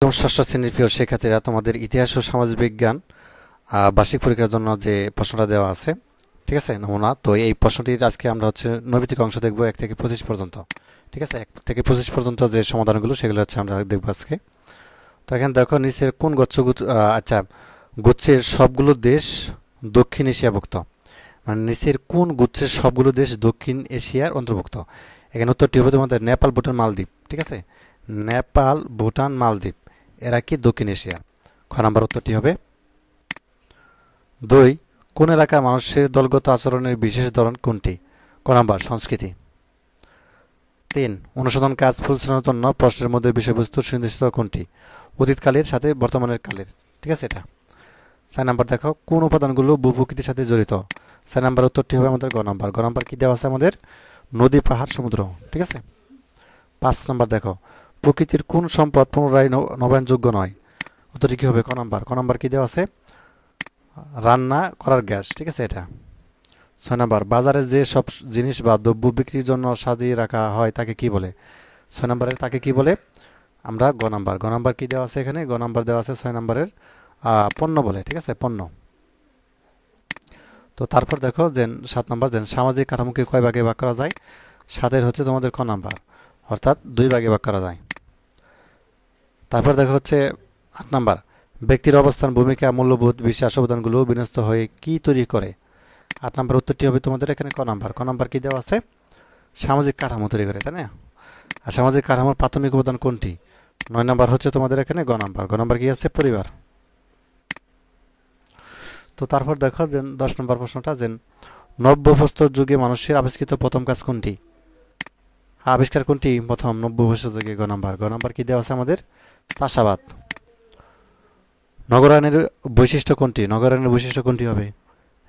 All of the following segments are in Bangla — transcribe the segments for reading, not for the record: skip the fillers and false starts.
ষষ্ঠ শ্রেণীর প্রিয় শিক্ষার্থীরা, তোমাদের ইতিহাস ও সমাজ বিজ্ঞান বার্ষিক পরীক্ষার জন্য যে প্রশ্নটা দেওয়া আছে, ঠিক আছে, নমুনা। তো এই প্রশ্নটির আজকে আমরা নৈবেদিক অংশ দেখবো 1 থেকে 25 পর্যন্ত। ঠিক আছে, 1 থেকে 25 পর্যন্ত যে সমাধানগুলো সেগুলো আমরা দেখবো আজকে। তো এখানে দেখো, নিচের কোন গুচ্ছের সবগুলো দেশ দক্ষিণ এশিয়াভুক্ত, মানে নিচের কোন গুচ্ছের সবগুলো দেশ দক্ষিণ এশিয়ার অন্তর্ভুক্ত। এখানে উত্তরটি হবে তোমাদের নেপাল, ভুটান, মালদ্বীপ। ঠিক আছে, নেপাল, ভুটান, মালদ্বীপ এরা কি দক্ষিণ এশিয়া। খ নাম্বার উত্তরটি হবে 2। কোন এলাকার মানুষের দলগত আচরণের বিশেষ ধরন কোনটি। ক নাম্বার সংস্কৃতি। 3। অনুশোধন কাজ পরিচালনার জন্য প্রশ্নের মধ্যে বিষয়বস্তু সুনির্দিষ্ট কোনটি। অতীতকালের সাথে বর্তমানের কালের। ঠিক আছে, এটা। 4 নাম্বার দেখো, কোন উপাদানগুলো ভূপ্রকৃতির সাথে জড়িত। 4 নাম্বার উত্তরটি হবে আমাদের গ নাম্বার। গ নাম্বার কি দেওয়া আছে আমাদের, নদী, পাহাড়, সমুদ্র। ঠিক আছে। 5 নাম্বার দেখো, প্রকৃতির কোন সম্পদ পুনরায় নবায়নযোগ্য নয়। উত্তরটি কি হবে, ক নাম্বার। ক নাম্বার কি দেওয়া আছে, রান্না করার গ্যাস। ঠিক আছে, এটা। 6 নাম্বার, বাজারে যে সব জিনিস বা দ্রব্য বিক্রির জন্য সাজিয়ে রাখা হয় তাকে কি বলে। 6 নাম্বারের তাকে কি বলে, আমরা গ নাম্বার। গ নাম্বার কি দেওয়া আছে এখানে, গ নাম্বার দেওয়া আছে 6 নাম্বারের পণ্য বলে। ঠিক আছে, পণ্য। তো তারপর দেখো যে 7 নাম্বার, যে সামাজিক কাঠামোকে কয় ভাগে ভাগ করা যায়। 7-এর হচ্ছে তোমাদের ক নাম্বার, অর্থাৎ 2 ভাগে ভাগ করা যায়। তারপর দেখো হচ্ছে 8 নাম্বার, ব্যক্তির অবস্থান, ভূমিকা, মূল্যবোধ, বিশ্বাস, অবদানগুলো বিন্যস্ত হয়ে কি তৈরি করে। 8 নাম্বার উত্তরটি হবে তোমাদের এখানে ক নাম্বার। ক নাম্বার কি দেওয়া আছে, সামাজিক কাঠামো তৈরি করে, তাই না। আর সামাজিক কাঠামোর প্রাথমিক উপাদান কোনটি। 9 নাম্বার হচ্ছে তোমাদের এখানে গ নাম্বার। গ নাম্বার কি আছে, পরিবার। তো তারপর দেখো যে 10 নম্বর প্রশ্নটা, যে নব্যপ্রস্তর যুগে মানুষের আবিষ্কৃত প্রথম কাজ কোনটি। আবিষ্কার কোনটি প্রথম নব্যপ্রস্তর যুগে। গ নাম্বার। গ নাম্বার কি দেওয়া আছে আমাদের, চাষাবাদ। নগরায়নের বৈশিষ্ট্য কোনটি। নগরায়নের বৈশিষ্ট্য কোনটি হবে,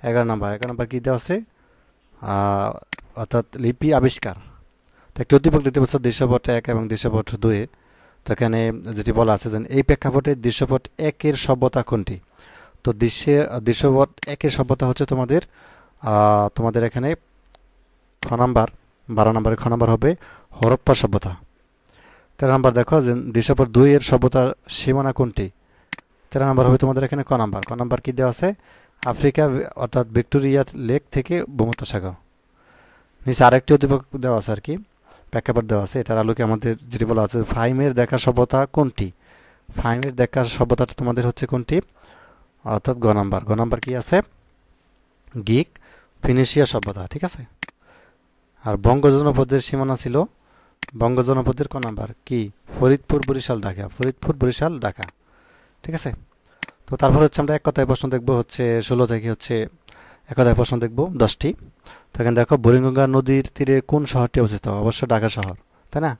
11 নাম্বার। 11 নাম্বার কি দেওয়া আছে, অর্থাৎ লিপি আবিষ্কার। তো একটি উদ্দীপক দেখতে পাচ্ছ দৃশ্যপট 1 এবং দৃশ্যপট 2। তো এখানে যেটি বলা আছে যে এই প্রেক্ষাপটে দৃশ্যপট 1-এর সভ্যতা কোনটি। তো দৃশ্যপট 1-এর সভ্যতা হচ্ছে তোমাদের এখানে খ নাম্বার। 12 নাম্বারের খ নাম্বার হবে হরপ্পা সভ্যতা। 13 নাম্বার দেখো, যে দৃশ্যপট 2-এর সভ্যতার সীমানা কোনটি। 13 নাম্বার হবে তোমাদের এখানে ক নাম্বার। ক নাম্বার কি দেওয়া আছে, আফ্রিকা, অর্থাৎ ভিক্টোরিয়া লেক থেকে ভূমধ্যসাগর। নিচে আরেকটি উদ্দীপক দেওয়া আছে আর কি, প্রেক্ষাপট দেওয়া আছে। এটার আলোকে আমাদের যেটি বলা আছে, ফাইমের দেখা সভ্যতা কোনটি। ফাইমের দেখা সভ্যতাটা তোমাদের হচ্ছে কোনটি, অর্থাৎ গ নাম্বার। গ নাম্বার কি আছে, গ্রিক ফিনিশিয়া সভ্যতা। ঠিক আছে। আর বঙ্গ জনপদের সীমানা ছিল, বঙ্গ জনপদের ক নাম্বার কি, ফরিদপুর, বরিশাল, ঢাকা। ফরিদপুর, বরিশাল, ঢাকা। ঠিক আছে। তো তারপর হচ্ছে আমরা এক কথায় প্রশ্ন দেখবো হচ্ছে 16 থেকে হচ্ছে এক কথায় প্রশ্ন দেখবো 10টি। তো এখানে দেখো, বুড়িগঙ্গা নদীর তীরে কোন শহরটি অবস্থিত। অবশ্য ঢাকা শহর, তাই না।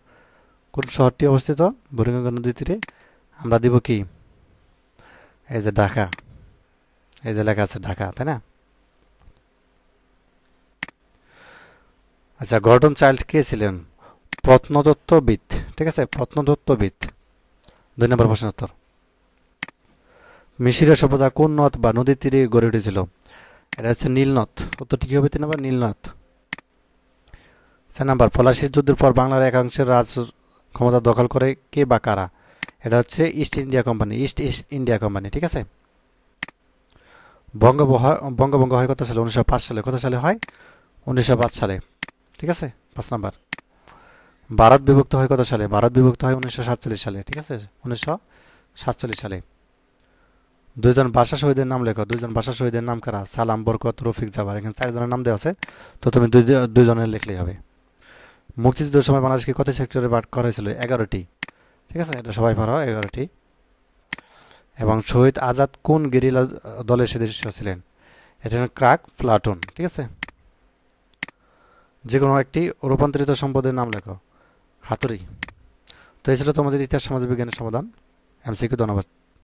কোন শহরটি অবস্থিত বুড়িগঙ্গা নদীর তীরে, আমরা দিব কি, এই যে ঢাকা, এই যে লেখা আছে ঢাকা, তাই না। আচ্ছা, গর্ডন চাইল্ড কে ছিলেন, প্রত্নতত্ত্ববিদ। ঠিক আছে, প্রত্নতত্ত্ববিদ। 2 নম্বর প্রশ্নের উত্তর। মিশরীয় সভ্যতা কোন নদ বা নদীর তীরে গড়ে উঠেছিল। এটা হচ্ছে নীলনদ। উত্তরটি কি হবে, 3 নম্বর, নীলনদ। 4 নম্বর, পলাশীর যুদ্ধের পর বাংলার একাংশের রাজ ক্ষমতা দখল করে কে বা কারা। এটা হচ্ছে east India company, east east India company. ঠিক আছে। বঙ্গভঙ্গ হয় কত সালে, 1905 সালে। কত সালে হয়, 1905 সালে। ঠিক আছে, 5 নাম্বার। ভারত বিভক্ত হয় কত সালে। ভারত বিভক্ত হয় 1947 সালে। ঠিক আছে, 1947 সালে। 2 জন ভাষা শহীদের নাম লেখো। 2 জন ভাষা শহীদের নাম কারা, সালাম, বরকত, রফিক, জাবার। এখানে 4 জনের নাম দেওয়া আছে, তো তুমি 2 জনের লিখলেই হবে। মুক্তিযুদ্ধের সময় বাংলাদেশকে কত সেক্টরে ভাগ করা হয়েছিল, 11টি। ঠিক আছে, এটা সবাই পারো, 11টি। এবং শহীদ আজাদ কোন গেরিলা দলের সদস্য ছিলেন। এটা ক্রাক প্লাটুন। ঠিক আছে। যে কোনো একটি রূপান্তরিত সম্পদের নাম লেখো, হাতুড়ি। তো এই ছিল তোমাদের ইতিহাস সমাজ বিজ্ঞানের সমাধান, এমসিকিউ। ধন্যবাদ।